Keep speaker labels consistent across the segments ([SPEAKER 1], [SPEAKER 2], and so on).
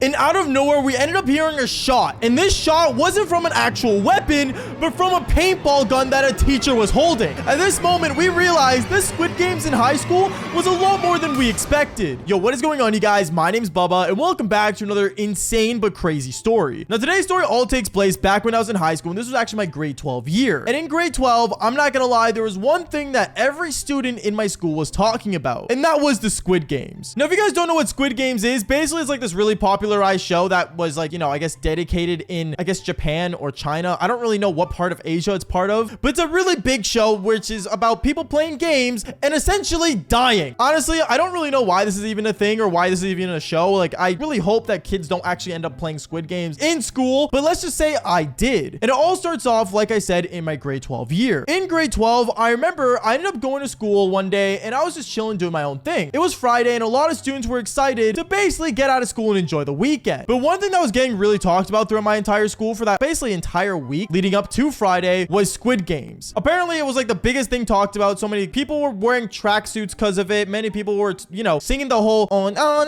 [SPEAKER 1] and out of nowhere, we ended up hearing a shot. And this shot wasn't from an actual weapon, but from a paintball gun that a teacher was holding. At this moment, we realized this Squid Games in high school was a lot more than we expected. Yo, what is going on, you guys? My name's Bubba, and welcome back to another insane but crazy story. Now, today's story all takes place back when I was in high school, and this was actually my grade 12 year. And in grade 12, I'm not gonna lie, there was one thing that every student in my school was talking about, and that was the Squid Games. Now, if you guys don't know what Squid Games is, basically it's like this really popularized show that was like, I guess dedicated in, Japan or China. I don't really know what part of Asia it's part of, but it's a really big show which is about people playing games and essentially dying. Honestly, I don't really know why this is even a thing or why this is even a show. Like, I really hope that kids don't actually end up playing Squid Games in school, but let's just say I did. And it all starts off, like I said, in my grade 12 year. In grade 12, I remember I ended up going to school one day and I was just chilling doing my own thing. It was Friday and a lot of students were excited to basically get out of school and enjoy the weekend. But one thing that was getting really talked about throughout my entire school for that basically entire week leading up to Friday was Squid Games. Apparently, it was like the biggest thing talked about. So many people were wearing tracksuits because of it. Many people were, singing the whole on not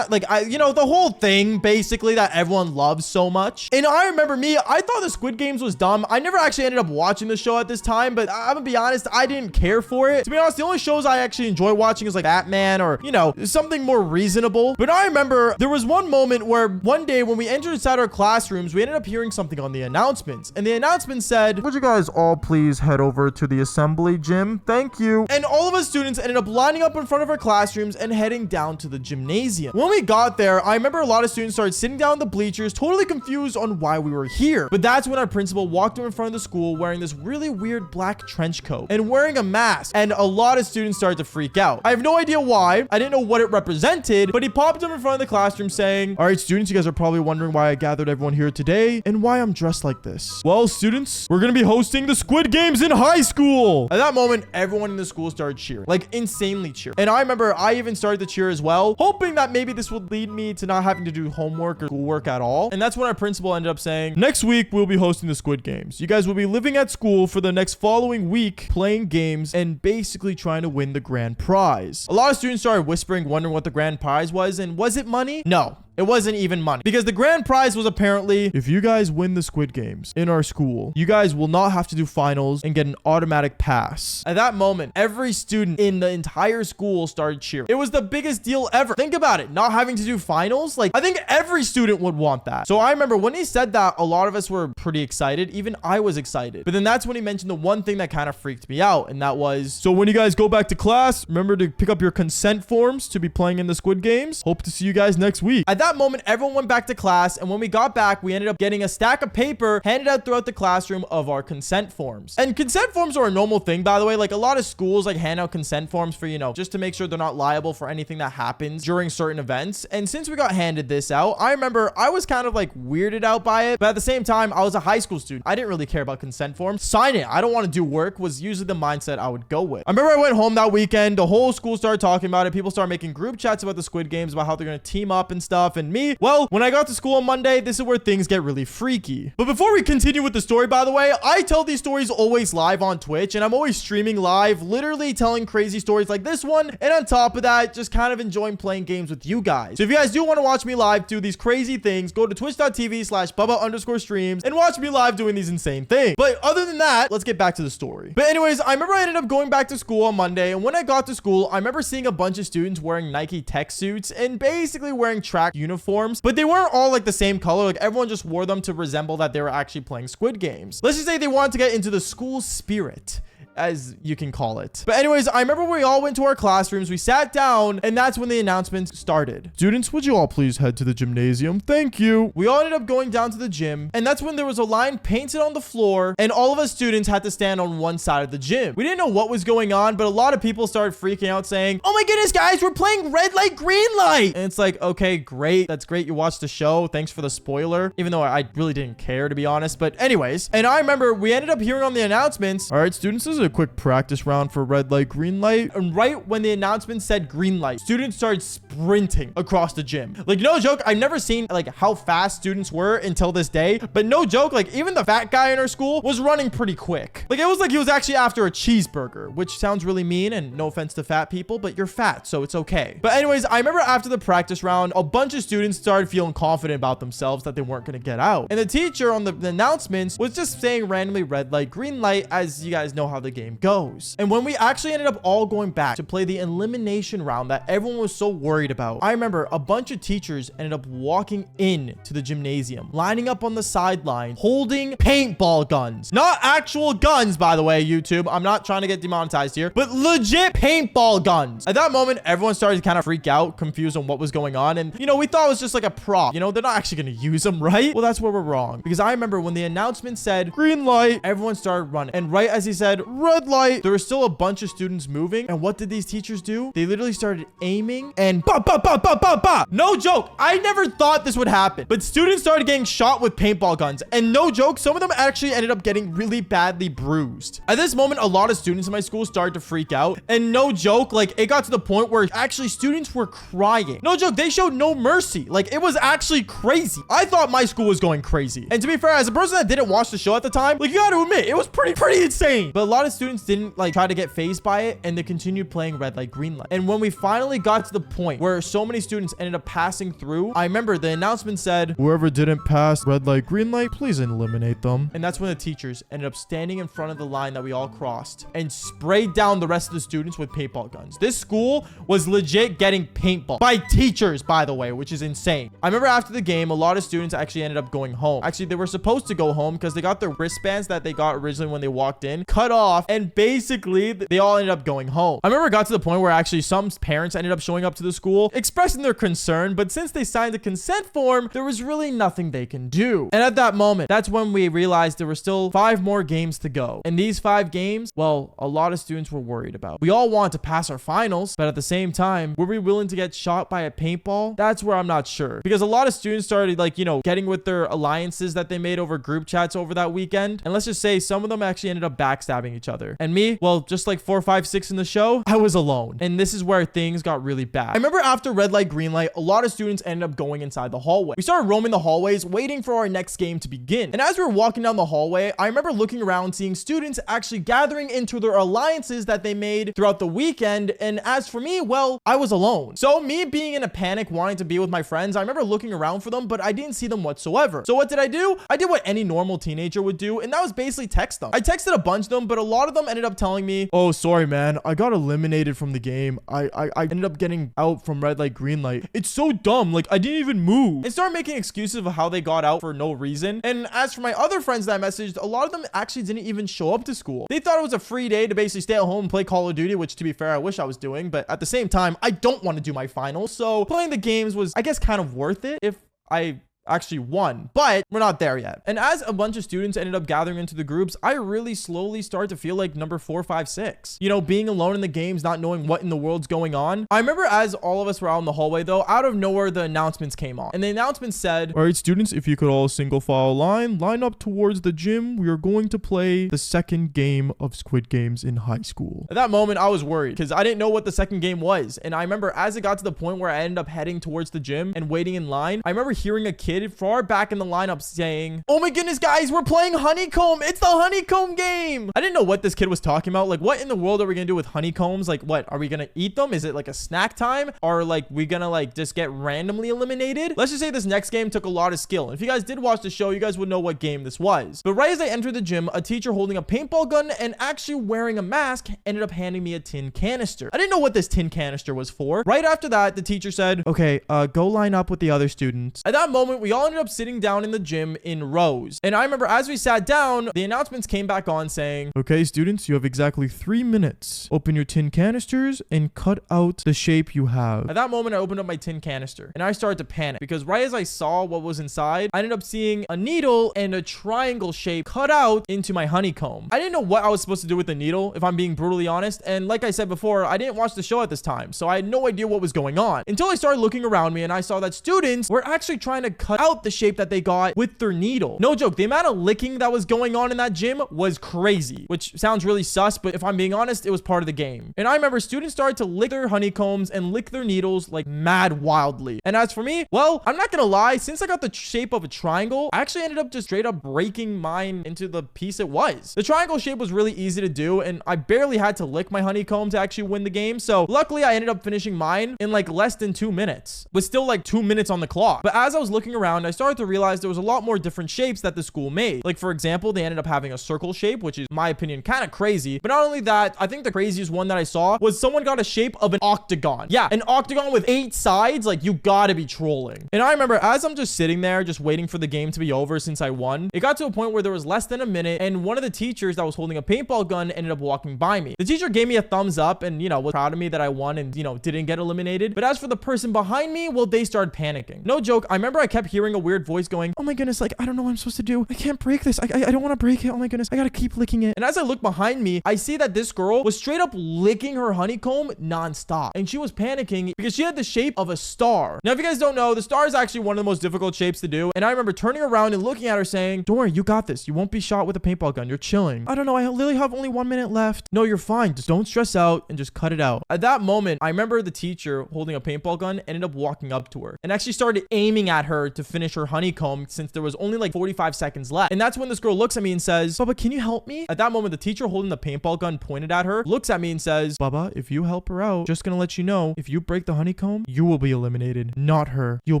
[SPEAKER 1] like the whole thing basically that everyone loves so much. And I remember I thought the Squid Games was dumb. I never actually ended up watching the show at this time, but I'm gonna be honest, I didn't care for it. To be honest, the only shows I actually enjoy watching is like Batman or, something more reasonable. But I remember there was one moment where one day when we entered inside our classrooms, we ended up hearing something on the announcements. And the announcement said, "Would you guys all please head over to the assembly gym? Thank you." And all of us students ended up lining up in front of our classrooms and heading down to the gymnasium. When we got there, I remember a lot of students started sitting down in the bleachers, totally confused on why we were here. But that's when our principal walked in front of the school wearing this really weird black trench coat and wearing a mask. And a lot of students started to freak out. I have no idea why. I didn't know what it represented, but he popped up in front of the classroom saying, "All right, students, you guys are probably wondering why I gathered everyone here today and why I'm dressed like this. Well, students, we're going to be hosting the Squid Games in high school." At that moment, everyone in the school started cheering, like insanely cheering. And I remember I even started to cheer as well, hoping that maybe this would lead me to not having to do homework or schoolwork at all. And that's when our principal ended up saying, "Next week, we'll be hosting the Squid Games. You guys will be living at school for the next following week, playing games and basically trying to win the grand prize." A lot of students started whispering, wondering what the grand prize was. And was it money? No. It wasn't even money, because the grand prize was apparently, if you guys win the Squid Games in our school, you guys will not have to do finals and get an automatic pass. At that moment, every student in the entire school started cheering. It was the biggest deal ever. Think about it, not having to do finals. Like, I think every student would want that. So I remember when he said that, a lot of us were pretty excited. Even I was excited. But then that's when he mentioned the one thing that kind of freaked me out. And that was, "So when you guys go back to class, remember to pick up your consent forms to be playing in the Squid Games. Hope to see you guys next week." At that moment, everyone went back to class, and when we got back, we ended up getting a stack of paper handed out throughout the classroom of our consent forms. And consent forms are a normal thing, by the way. Like, a lot of schools hand out consent forms for, just to make sure they're not liable for anything that happens during certain events. And since we got handed this out, I remember I was kind of like weirded out by it, but at the same time, I was a high school student. I didn't really care about consent forms. Sign it. I don't want to do work was usually the mindset I would go with. I remember I went home that weekend. The whole school started talking about it. People started making group chats about the Squid Games, about how they're going to team up and stuff. And me, well, when I got to school on Monday, this is where things get really freaky. But before we continue with the story, by the way, I tell these stories always live on Twitch, and I'm always streaming live, literally telling crazy stories like this one. And on top of that, just kind of enjoying playing games with you guys. So if you guys do want to watch me live do these crazy things, go to twitch.tv/Bubba_streams and watch me live doing these insane things. But other than that, let's get back to the story. But anyways, I remember I ended up going back to school on Monday, and when I got to school, I remember seeing a bunch of students wearing Nike tech suits and basically wearing track uniforms, but they weren't all like the same color. Like, everyone just wore them to resemble that they were actually playing Squid Games. Let's just say they wanted to get into the school spirit, as you can call it. But anyways, I remember we all went to our classrooms, we sat down, and that's when the announcements started. "Students, would you all please head to the gymnasium? Thank you." We all ended up going down to the gym, and that's when there was a line painted on the floor, and all of us students had to stand on one side of the gym. We didn't know what was going on, but a lot of people started freaking out saying, "Oh my goodness, guys, we're playing red light, green light." And it's like, okay, great. That's great. You watched the show. Thanks for the spoiler, even though I really didn't care, to be honest. But anyways, and I remember we ended up hearing on the announcements, "All right, students, this is is a quick practice round for red light, green light. And right when the announcement said green light, students started sprinting across the gym. Like, no joke, I've never seen like how fast students were until this day. But no joke, like even the fat guy in our school was running pretty quick. Like, it was like he was actually after a cheeseburger, which sounds really mean, and no offense to fat people, but you're fat, so it's okay. But anyways, I remember after the practice round, a bunch of students started feeling confident about themselves that they weren't going to get out. And the teacher on the announcements was just saying randomly red light, green light, as you guys know how the game goes. And when we actually ended up all going back to play the elimination round that everyone was so worried about, I remember a bunch of teachers ended up walking in to the gymnasium, lining up on the sideline, holding paintball guns. Not actual guns, by the way, YouTube. I'm not trying to get demonetized here, but legit paintball guns. At that moment, everyone started to kind of freak out, confused on what was going on. And, you know, we thought it was just like a prop. You know, they're not actually going to use them, right? Well, that's where we're wrong. Because I remember when the announcement said green light, everyone started running. And right as he said red light, there were still a bunch of students moving. And what did these teachers do? They literally started aiming and ba ba ba ba ba ba. No joke. I never thought this would happen. But students started getting shot with paintball guns. And no joke, some of them actually ended up getting really badly bruised. At this moment, a lot of students in my school started to freak out. And no joke, like it got to the point where actually students were crying. No joke, they showed no mercy. Like, it was actually crazy. I thought my school was going crazy. And to be fair, as a person that didn't watch the show at the time, like, you gotta admit, it was pretty insane. But a lot of students didn't like try to get fazed by it, and they continued playing red light, green light. And when we finally got to the point where so many students ended up passing through, I remember the announcement said, whoever didn't pass red light, green light, please eliminate them. And that's when the teachers ended up standing in front of the line that we all crossed and sprayed down the rest of the students with paintball guns. This school was legit getting paintball by teachers, by the way, which is insane. I remember after the game, a lot of students actually ended up going home. Actually, they were supposed to go home because they got their wristbands that they got originally when they walked in cut off, and basically they all ended up going home. I remember it got to the point where actually some parents ended up showing up to the school expressing their concern, but since they signed the consent form, there was really nothing they can do. And at that moment, that's when we realized there were still 5 more games to go. And these 5 games, well, a lot of students were worried about. We all wanted to pass our finals, but at the same time, were we willing to get shot by a paintball? That's where I'm not sure. Because a lot of students started, like, you know, getting with their alliances that they made over group chats over that weekend. And let's just say some of them actually ended up backstabbing each other. And me, well, just like 4, 5, 6 in the show, I was alone. And this is where things got really bad. I remember after red light, green light, a lot of students ended up going inside the hallway. We started roaming the hallways, waiting for our next game to begin. And as we were walking down the hallway, I remember looking around, seeing students actually gathering into their alliances that they made throughout the weekend. And as for me, well, I was alone. So me being in a panic, wanting to be with my friends, I remember looking around for them, but I didn't see them whatsoever. So what did I do? I did what any normal teenager would do, and that was basically text them. I texted a bunch of them, but a lot of them ended up telling me, oh, sorry, man, I got eliminated from the game. I ended up getting out from red light, green light. It's so dumb. Like, I didn't even move. And started making excuses of how they got out for no reason. And as for my other friends that I messaged, a lot of them actually didn't even show up to school. They thought it was a free day to basically stay at home and play Call of Duty, which to be fair, I wish I was doing. But at the same time, I don't want to do my finals. So playing the games was, I guess, kind of worth it if I actually won, but we're not there yet. And as a bunch of students ended up gathering into the groups, I really slowly started to feel like number 4, 5, 6. You know, being alone in the games, not knowing what in the world's going on. I remember as all of us were out in the hallway though, out of nowhere, the announcements came on. And the announcement said, all right, students, if you could all single file line up towards the gym. We are going to play the second game of Squid Games in high school. At that moment, I was worried because I didn't know what the second game was. And I remember as it got to the point where I ended up heading towards the gym and waiting in line, I remember hearing a kid far back in the lineup saying, oh my goodness, guys, we're playing honeycomb. It's the honeycomb game. I didn't know what this kid was talking about. Like, what in the world are we gonna do with honeycombs? Like, what are we gonna eat them? Is it like a snack time, or like we gonna like just get randomly eliminated? Let's just say this next game took a lot of skill. And if you guys did watch the show, you guys would know what game this was. But right as I entered the gym, a teacher holding a paintball gun and actually wearing a mask ended up handing me a tin canister. I didn't know what this tin canister was for. Right after that, the teacher said, okay, go line up with the other students. At that moment, we all ended up sitting down in the gym in rows. And I remember as we sat down, the announcements came back on saying, okay, students, you have exactly 3 minutes. Open your tin canisters and cut out the shape you have. At that moment, I opened up my tin canister and I started to panic because right as I saw what was inside, I ended up seeing a needle and a triangle shape cut out into my honeycomb. I didn't know what I was supposed to do with the needle, if I'm being brutally honest. And like I said before, I didn't watch the show at this time, so I had no idea what was going on until I started looking around me and I saw that students were actually trying to cut cut out the shape that they got with their needle. No joke, the amount of licking that was going on in that gym was crazy, which sounds really sus, but if I'm being honest, it was part of the game. And I remember students started to lick their honeycombs and lick their needles like mad wildly. And as for me, well, I'm not gonna lie, since I got the shape of a triangle, I actually ended up just straight up breaking mine into the piece it was. The triangle shape was really easy to do, and I barely had to lick my honeycomb to actually win the game. So luckily I ended up finishing mine in like less than 2 minutes, with still like 2 minutes on the clock. But as I was looking around, I started to realize there was a lot more different shapes that the school made. Like for example, they ended up having a circle shape, which is, in my opinion, kind of crazy. But not only that, I think the craziest one that I saw was someone got a shape of an octagon. Yeah, an octagon with 8 sides. Like, you gotta be trolling. And I remember as I'm just sitting there, just waiting for the game to be over since I won, it got to a point where there was less than a minute, and one of the teachers that was holding a paintball gun ended up walking by me. The teacher gave me a thumbs up and, you know, was proud of me that I won and, you know, didn't get eliminated. But as for the person behind me, well, they started panicking. No joke, I remember I kept hearing a weird voice going, oh my goodness, like, I don't know what I'm supposed to do. I can't break this. I don't want to break it. Oh my goodness, I gotta keep licking it. And as I look behind me, I see that this girl was straight up licking her honeycomb nonstop. And she was panicking because she had the shape of a star. Now, if you guys don't know, the star is actually one of the most difficult shapes to do. And I remember turning around and looking at her saying, don't worry, you got this. You won't be shot with a paintball gun. You're chilling. I don't know. I literally have only 1 minute left. No, you're fine. Just don't stress out and just cut it out. At that moment, I remember the teacher holding a paintball gun ended up walking up to her and actually started aiming at her to finish her honeycomb since there was only like 45 seconds left. And that's when this girl looks at me and says, Baba, can you help me? At that moment, the teacher holding the paintball gun pointed at her looks at me and says, Baba, if you help her out, just gonna let you know, if you break the honeycomb, you will be eliminated, not her. You'll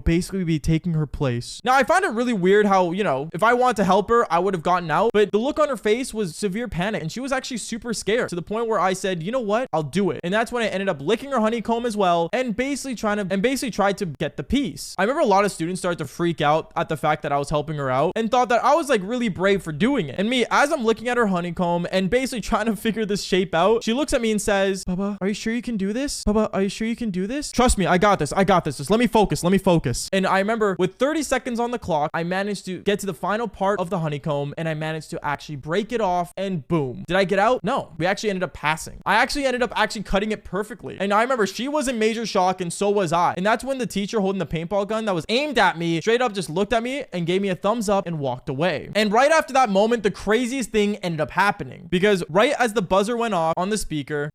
[SPEAKER 1] basically be taking her place. Now, I find it really weird how, you know, if I wanted to help her, I would have gotten out, but the look on her face was severe panic and she was actually super scared to the point where I said, you know what? I'll do it. And that's when I ended up licking her honeycomb as well and basically tried to get the piece. I remember a lot of students started to freak out at the fact that I was helping her out and thought that I was like really brave for doing it. And me, as I'm looking at her honeycomb and basically trying to figure this shape out, she looks at me and says, Baba, are you sure you can do this? Baba, are you sure you can do this? Trust me, I got this. I got this. Just let me focus. And I remember with 30 seconds on the clock, I managed to get to the final part of the honeycomb and I managed to actually break it off and boom. Did I get out? No, we actually ended up passing. I actually ended up cutting it perfectly. And I remember she was in major shock and so was I. And that's when the teacher holding the paintball gun that was aimed at me straight up just looked at me and gave me a thumbs up and walked away. And right after that moment, the craziest thing ended up happening because right as the buzzer went off on the speaker,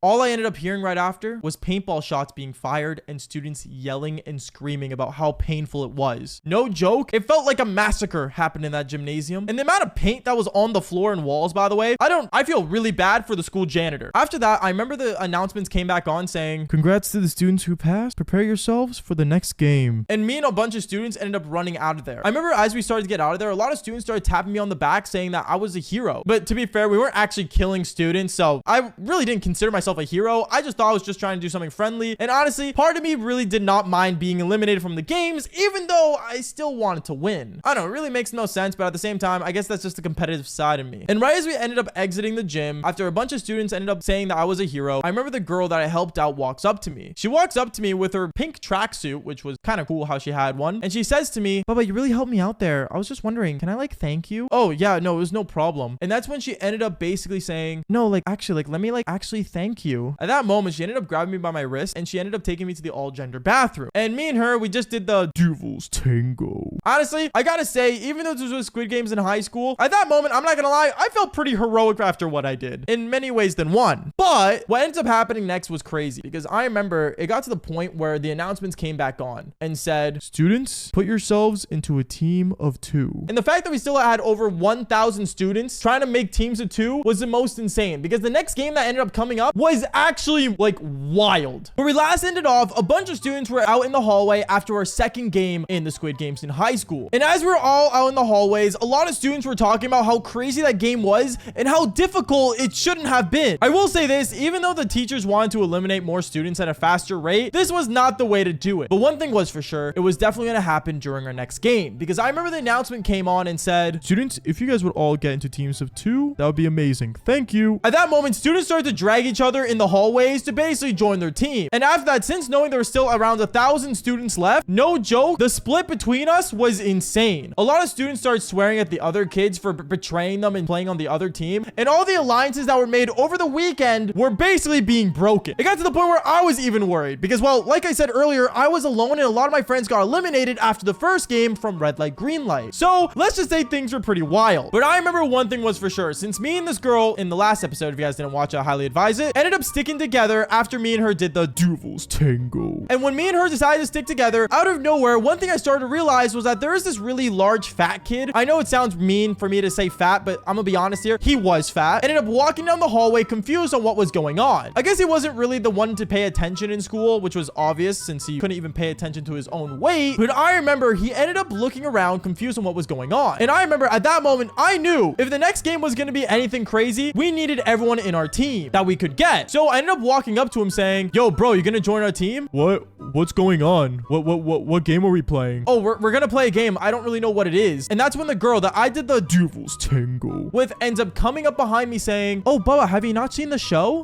[SPEAKER 1] all I ended up hearing right after was paintball shots being fired and students yelling and screaming about how painful it was. No joke, it felt like a massacre happened in that gymnasium. And the amount of paint that was on the floor and walls, by the way, I feel really bad for the school janitor. After that, I remember the announcements came back on saying, congrats to the students who passed. Prepare yourselves for the next game. And me and a bunch of students ended up running out of there. I remember as we started to get out of there, a lot of students started tapping me on the back saying that I was a hero. But to be fair, we weren't actually killing students, so I really didn't consider myself a hero. I just thought I was just trying to do something friendly. And honestly, part of me really did not mind being eliminated from the games, even though I still wanted to win. I don't know, it really makes no sense, but at the same time, I guess that's just the competitive side of me. And right as we ended up exiting the gym, after a bunch of students ended up saying that I was a hero, I remember the girl that I helped out walks up to me. She walks up to me with her pink tracksuit, which was kind of cool how she had one. And she says to me, Baba, you really helped me out there. I was just wondering, can I like thank you? Oh yeah, no, it was no problem. And that's when she ended up basically saying, no, like actually, like let me like actually thank you. At that moment, she ended up grabbing me by my wrist and she ended up taking me to the all gender bathroom. And me and her, we just did the devil's tango. Honestly, I gotta say, even though this was Squid Games in high school, at that moment, I'm not gonna lie, I felt pretty heroic after what I did in many ways than one. But what ends up happening next was crazy because I remember it got to the point where the announcements came back on and said, students, put yourselves into a team of 2. And the fact that we still had over 1,000 students trying to make teams of 2 was the most insane because the next game that ended up coming up was actually like wild. Where we last ended off, a bunch of students were out in the hallway after our second game in the Squid Games in high school. And as we were all out in the hallways, a lot of students were talking about how crazy that game was and how difficult it shouldn't have been. I will say this, even though the teachers wanted to eliminate more students at a faster rate, this was not the way to do it. But one thing was for sure, it was definitely going to happen during our next game because I remember the announcement came on and said, students, if you guys would all get into teams of 2, that would be amazing. Thank you. At that moment, students started to drag drag each other in the hallways to basically join their team. And after that, since knowing there were still around 1,000 students left, no joke, the split between us was insane. A lot of students started swearing at the other kids for betraying them and playing on the other team. And all the alliances that were made over the weekend were basically being broken. It got to the point where I was even worried because, well, like I said earlier, I was alone and a lot of my friends got eliminated after the first game from red light, green light. So let's just say things were pretty wild. But I remember one thing was for sure, since me and this girl in the last episode, if you guys didn't watch it, I highly advise it, ended up sticking together after me and her did the Devil's Tango. And when me and her decided to stick together, out of nowhere, one thing I started to realize was that there is this really large fat kid. I know it sounds mean for me to say fat, but I'm gonna be honest here. He was fat. Ended up walking down the hallway confused on what was going on. I guess he wasn't really the one to pay attention in school, which was obvious since he couldn't even pay attention to his own weight. But I remember he ended up looking around confused on what was going on. And I remember at that moment, I knew if the next game was going to be anything crazy, we needed everyone in our team that we could get. So I ended up walking up to him saying, yo, bro, you gonna join our team? What's going on? What game are we playing? Oh, we're gonna play a game. I don't really know what it is. And that's when the girl that I did the Devil's Tango with ends up coming up behind me saying, oh, Bubba, have you not seen the show?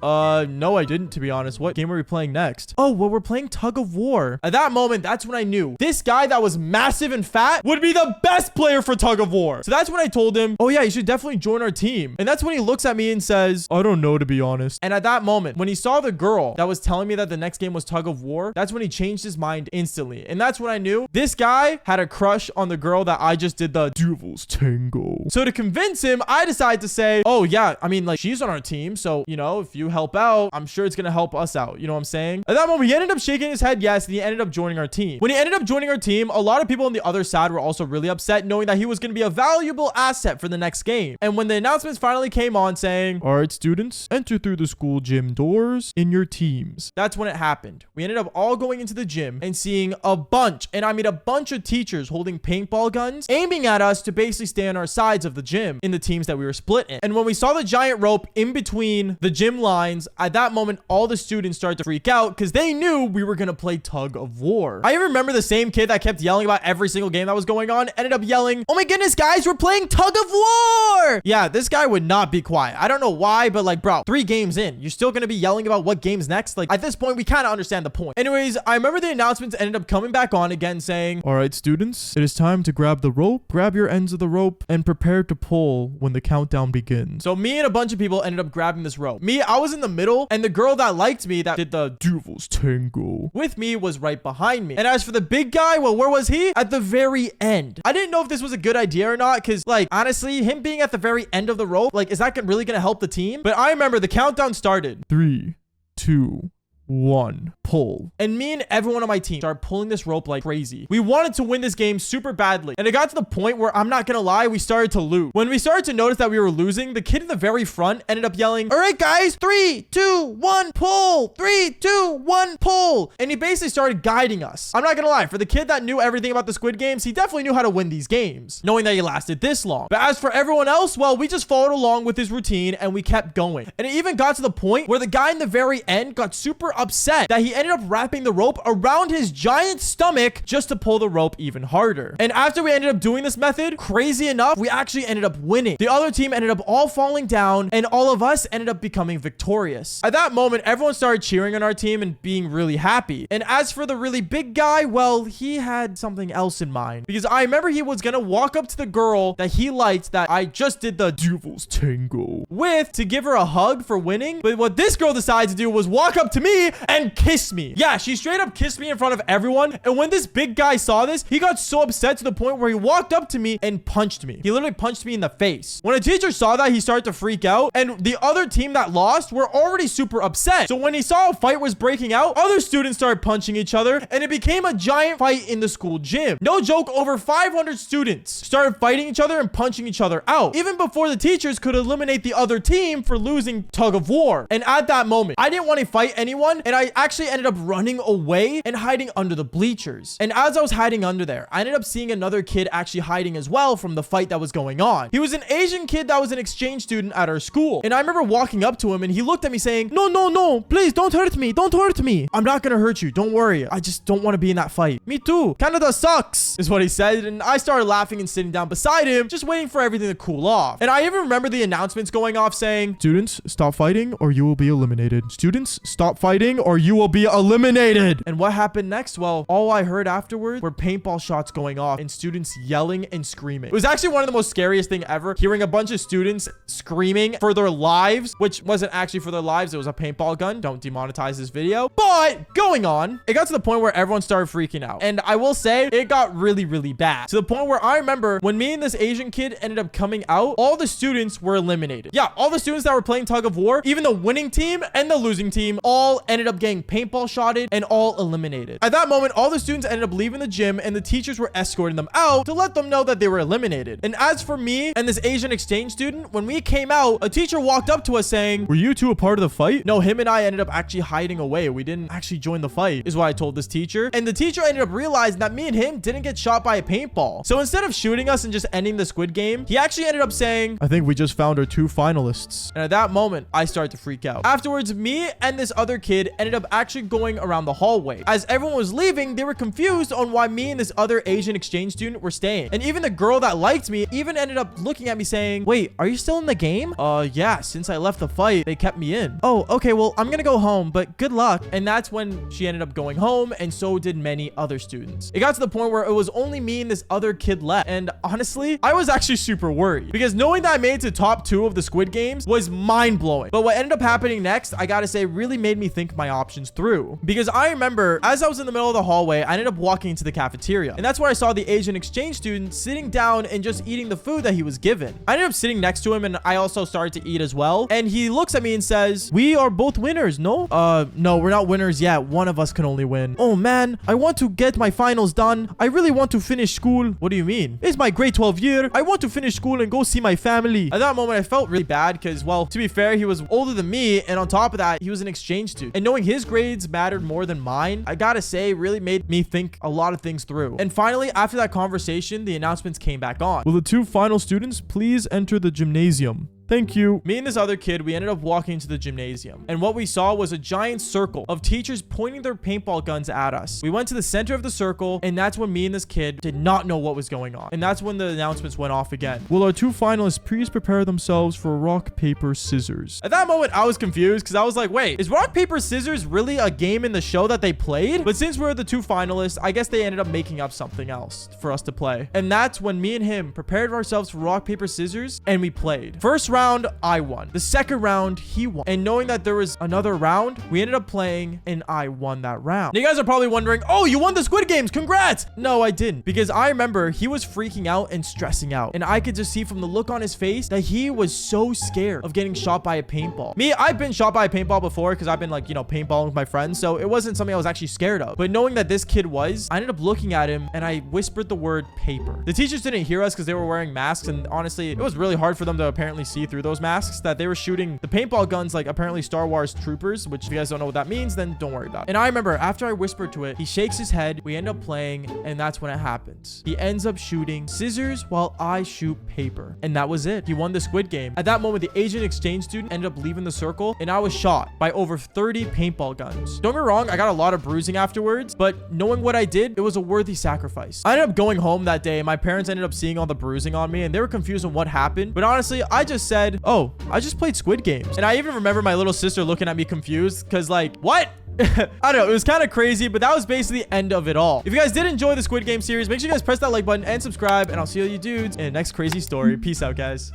[SPEAKER 1] No, I didn't, to be honest. What game are we playing next? Oh, well, we're playing Tug of War. At that moment, that's when I knew this guy that was massive and fat would be the best player for Tug of War. So that's when I told him, oh yeah, you should definitely join our team. And that's when he looks at me and says, I don't know, to be honest. And at that moment, when he saw the girl that was telling me that the next game was Tug of War, that's when he changed his mind instantly. And that's when I knew this guy had a crush on the girl that I just did the Devil's Tango. So to convince him, I decided to say, oh yeah, I mean, like, she's on our team. So, you know, if you help out, I'm sure it's gonna help us out. You know what I'm saying? At that moment, he ended up shaking his head yes, and he ended up joining our team. When he ended up joining our team, a lot of people on the other side were also really upset, knowing that he was gonna be a valuable asset for the next game. And when the announcements finally came on saying, all right, students, enter through the school gym doors in your teams. That's when it happened. We ended up all going into the gym and seeing a bunch, and I mean a bunch of teachers holding paintball guns, aiming at us to basically stay on our sides of the gym in the teams that we were split in. And when we saw the giant rope in between the gym lines, at that moment, all the students started to freak out because they knew we were going to play Tug of War. I remember the same kid that kept yelling about every single game that was going on ended up yelling, oh my goodness, guys, we're playing Tug of War. Yeah, this guy would not be quiet. I don't know why, but like, bro, 3 games in, you're still going to be yelling about what game's next? Like, at this point, we kind of understand the point. Anyways, I remember the announcements ended up coming back on again saying, all right, students, it is time to grab the rope, grab your ends of the rope, and prepare to pull when the countdown begins. So me and a bunch of people ended up grabbing this rope. Me, I was in the middle, and the girl that liked me that did the Devil's Tango with me was right behind me. And as for the big guy, well, where was he? At the very end. I didn't know if this was a good idea or not, because like, honestly, him being at the very end of the rope, like, is that really gonna help the team? But I remember the countdown started. 3, 2, 1, pull. And me and everyone on my team started pulling this rope like crazy. We wanted to win this game super badly. And it got to the point where, I'm not gonna lie, we started to lose. When we started to notice that we were losing, the kid in the very front ended up yelling, all right, guys, 3, 2, 1, pull. 3, 2, 1, pull. And he basically started guiding us. I'm not gonna lie, for the kid that knew everything about the Squid Games, he definitely knew how to win these games, knowing that he lasted this long. But as for everyone else, well, we just followed along with his routine and we kept going. And it even got to the point where the guy in the very end got super upset that he ended up wrapping the rope around his giant stomach just to pull the rope even harder. And after we ended up doing this method, crazy enough, we actually ended up winning. The other team ended up all falling down and all of us ended up becoming victorious. At that moment, everyone started cheering on our team and being really happy. And as for the really big guy, well, he had something else in mind, because I remember he was gonna walk up to the girl that he liked that I just did the Devil's Tango with to give her a hug for winning. But what this girl decided to do was walk up to me and kiss me. Yeah, she straight up kissed me in front of everyone. And when this big guy saw this, he got so upset to the point where he walked up to me and punched me. He literally punched me in the face. When a teacher saw that, he started to freak out. And the other team that lost were already super upset. So when he saw a fight was breaking out, other students started punching each other and it became a giant fight in the school gym. No joke, over 500 students started fighting each other and punching each other out, even before the teachers could eliminate the other team for losing Tug of War. And at that moment, I didn't want to fight anyone on. And I actually ended up running away and hiding under the bleachers. And as I was hiding under there, I ended up seeing another kid actually hiding as well from the fight that was going on. He was an Asian kid that was an exchange student at our school. And I remember walking up to him and he looked at me saying, no, no, no, please don't hurt me. Don't hurt me. I'm not gonna hurt you. Don't worry. I just don't want to be in that fight. Me too. Canada sucks is what he said. And I started laughing and sitting down beside him, just waiting for everything to cool off. And I even remember the announcements going off saying, students, stop fighting or you will be eliminated. Students, stop fighting or you will be eliminated. And what happened next? Well, all I heard afterwards were paintball shots going off and students yelling and screaming. It was actually one of the most scariest thing ever, hearing a bunch of students screaming for their lives, which wasn't actually for their lives. It was a paintball gun. Don't demonetize this video. But going on, it got to the point where everyone started freaking out. And I will say it got really, really bad, to the point where I remember when me and this Asian kid ended up coming out, all the students were eliminated. Yeah, all the students that were playing tug of war, even the winning team and the losing team, all ended up getting paintball shotted and all eliminated. At that moment, all the students ended up leaving the gym and the teachers were escorting them out to let them know that they were eliminated. And as for me and this Asian exchange student, when we came out, a teacher walked up to us saying, were you two a part of the fight? No, him and I ended up actually hiding away. We didn't actually join the fight, is what I told this teacher. And the teacher ended up realizing that me and him didn't get shot by a paintball. So instead of shooting us and just ending the Squid Game, he actually ended up saying, I think we just found our 2 finalists. And at that moment, I started to freak out. Afterwards, me and this other kid ended up actually going around the hallway. As everyone was leaving, they were confused on why me and this other Asian exchange student were staying. And even the girl that liked me even ended up looking at me saying, wait, are you still in the game? Yeah, since I left the fight, they kept me in. Oh, okay, well, I'm gonna go home, but good luck. And that's when she ended up going home, and so did many other students. It got to the point where it was only me and this other kid left. And honestly, I was actually super worried because knowing that I made it to top 2 of the Squid Games was mind-blowing. But what ended up happening next, I gotta say, really made me think my options through. Because I remember as I was in the middle of the hallway, I ended up walking into the cafeteria. And that's where I saw the Asian exchange student sitting down and just eating the food that he was given. I ended up sitting next to him and I also started to eat as well. And he looks at me and says, we are both winners, no? No, we're not winners yet. One of us can only win. Oh man, I want to get my finals done. I really want to finish school. What do you mean? It's my grade 12 year. I want to finish school and go see my family. At that moment, I felt really bad because, well, to be fair, he was older than me. And on top of that, he was an exchange student. And knowing his grades mattered more than mine, I gotta say, really made me think a lot of things through. And finally, after that conversation, the announcements came back on. Will the 2 final students please enter the gymnasium? Thank you. Me and this other kid, we ended up walking to the gymnasium. And what we saw was a giant circle of teachers pointing their paintball guns at us. We went to the center of the circle, and that's when me and this kid did not know what was going on. And that's when the announcements went off again. Will our 2 finalists please prepare themselves for rock, paper, scissors? At that moment, I was confused because I was like, wait, is rock, paper, scissors really a game in the show that they played? But since we were the 2 finalists, I guess they ended up making up something else for us to play. And that's when me and him prepared ourselves for rock, paper, scissors, and we played. First round, I won. The second round, he won. And knowing that there was another round, we ended up playing and I won that round. Now, you guys are probably wondering, oh, you won the Squid Games. Congrats. No, I didn't, because I remember he was freaking out and stressing out. And I could just see from the look on his face that he was so scared of getting shot by a paintball. Me, I've been shot by a paintball before because I've been like, you know, paintballing with my friends. So it wasn't something I was actually scared of. But knowing that this kid was, I ended up looking at him and I whispered the word paper. The teachers didn't hear us because they were wearing masks. And honestly, it was really hard for them to apparently see through those masks, that they were shooting the paintball guns like apparently Star Wars troopers, which if you guys don't know what that means, then don't worry about it. And I remember after I whispered to it, he shakes his head, we end up playing, and that's when it happens. He ends up shooting scissors while I shoot paper. And that was it. He won the Squid Game. At that moment, the Asian exchange student ended up leaving the circle, and I was shot by over 30 paintball guns. Don't get me wrong, I got a lot of bruising afterwards, but knowing what I did, it was a worthy sacrifice. I ended up going home that day, and my parents ended up seeing all the bruising on me, and they were confused on what happened. But honestly, I just said, oh, I just played Squid Games. And I even remember my little sister looking at me confused because like, what? I don't know. It was kind of crazy, but that was basically the end of it all. If you guys did enjoy the Squid Game series, make sure you guys press that like button and subscribe, and I'll see all you dudes in the next crazy story. Peace out, guys.